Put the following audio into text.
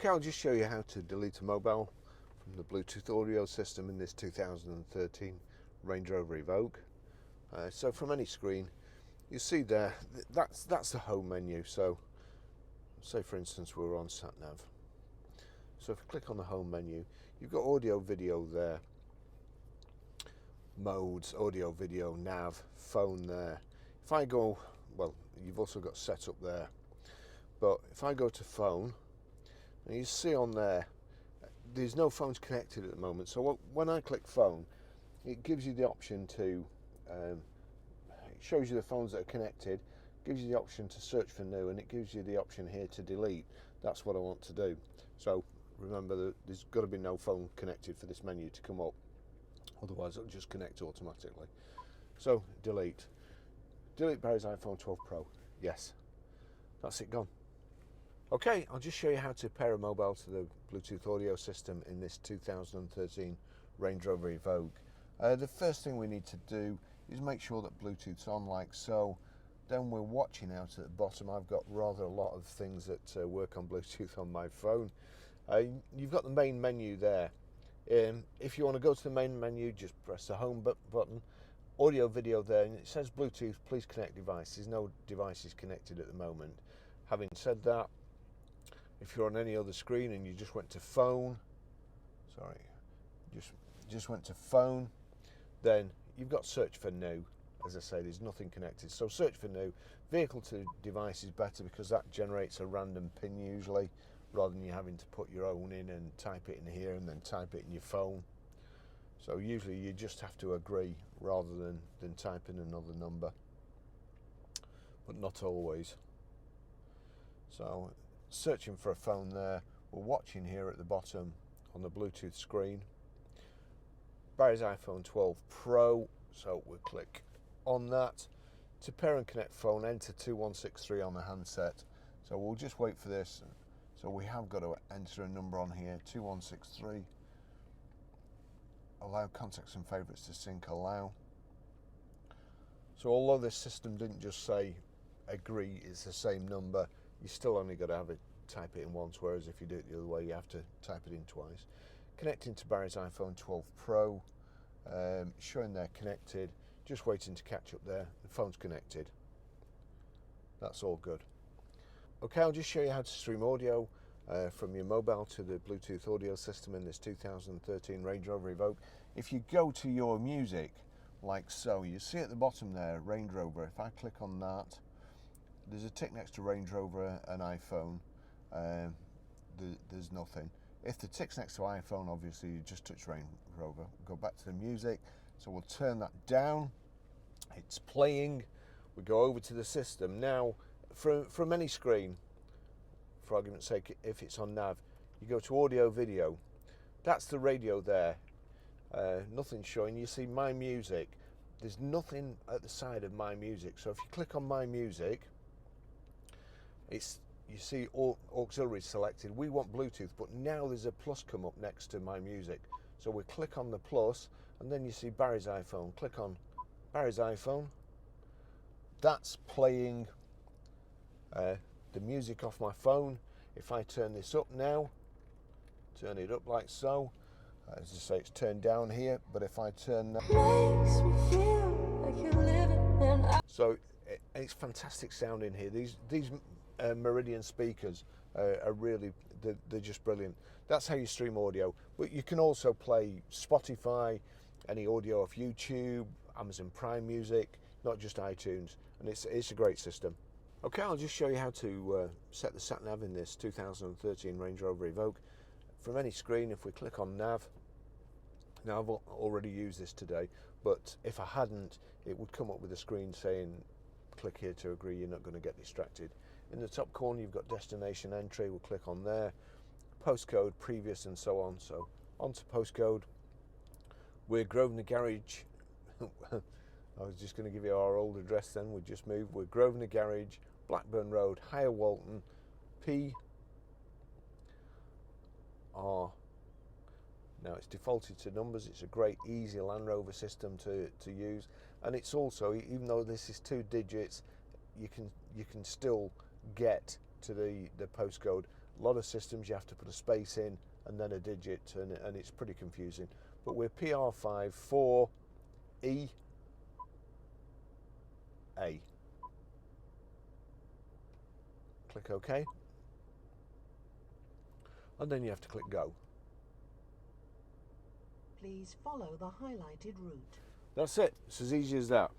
Okay, I'll just show you how to delete a mobile from the Bluetooth audio system in this 2013 Range Rover Evoque. So from any screen, you see there, that's the home menu. So say for instance we're on sat nav. So if you click on the home menu, you've got audio, video there, modes, audio, video, nav, phone there. If I go, well, you've also got setup there, but if I go to phone, and you see on there, there's no phones connected at the moment. So when I click phone, it gives you the option to, it shows you the phones that are connected, gives you the option to search for new, and it gives you the option here to delete. That's what I want to do. So remember that there's got to be no phone connected for this menu to come up, otherwise it'll just connect automatically. So delete Barry's iPhone 12 Pro. Yes, that's it, gone. Okay, I'll just show you how to pair a mobile to the Bluetooth audio system in this 2013 Range Rover Evoque. The first thing we need to do is make sure that Bluetooth's on like so. Then we're watching out at the bottom. I've got rather a lot of things that work on Bluetooth on my phone. You've got the main menu there. If you want to go to the main menu, just press the home button, audio, video there, and it says Bluetooth, please connect device. There's no devices connected at the moment. Having said that, if you're on any other screen and you just went to phone, just went to phone, then you've got search for new. As I say, there's nothing connected. So search for new. Vehicle to device is better because that generates a random pin usually, rather than you having to put your own in and type it in here and then type it in your phone. So usually you just have to agree rather than type in another number, but not always. So searching for a phone there. We're watching here at the bottom on the Bluetooth screen, Barry's iPhone 12 Pro. So we'll click on that. To pair and connect phone, enter 2163 on the handset. So we'll just wait for this. So we have got to enter a number on here, 2163. Allow contacts and favorites to sync, allow. So although this system didn't just say agree, it's the same number, you still only got to have it type it in once, whereas if you do it the other way, you have to type it in twice. Connecting to Barry's iPhone 12 Pro, showing they're connected, just waiting to catch up there. The phone's connected. That's all good. Okay, I'll just show you how to stream audio from your mobile to the Bluetooth audio system in this 2013 Range Rover Evoque. If you go to your music, like so, you see at the bottom there, Range Rover. If I click on that, there's a tick next to Range Rover and iPhone. There's nothing. If the tick's next to iPhone, obviously you just touch Range Rover. Go back to the music. So we'll turn that down. It's playing. We go over to the system. Now, from any screen, for argument's sake, if it's on nav, you go to audio, video. That's the radio there. Nothing showing. You see My Music. There's nothing at the side of My Music. So if you click on My Music, you see auxiliary selected. We want Bluetooth, but now there's a plus come up next to My Music. So we click on the plus, and then you see Barry's iPhone. Click on Barry's iPhone. That's playing the music off my phone. If I turn this up now, turn it up like so. As I say, it's turned down here, but if I turn that, makes me feel like you're living. So it's fantastic sound in here. These Meridian speakers are really, they're just brilliant. That's how you stream audio. But you can also play Spotify, any audio off YouTube, Amazon Prime Music, not just iTunes, and it's a great system. Okay, I'll just show you how to set the sat nav in this 2013 Range Rover Evoque. From any screen, if we click on nav, now I've already used this today, but if I hadn't, it would come up with a screen saying click here to agree, you're not going to get distracted. In the top corner you've got destination entry, we'll click on there, postcode, previous, and so on. So onto postcode. We're Grosvenor Garage. I was just going to give you our old address then, we'll just move. We're Grosvenor Garage, Blackburn Road, Higher Walton, PR. Now it's defaulted to numbers. It's a great easy Land Rover system to use, and it's also, even though this is 2 digits, you can still get to the postcode A lot of systems you have to put a space in and then a digit, and it's pretty confusing. But we're PR5 4EA. Click OK. And then you have to click Go. Please follow the highlighted route. That's it. It's as easy as that.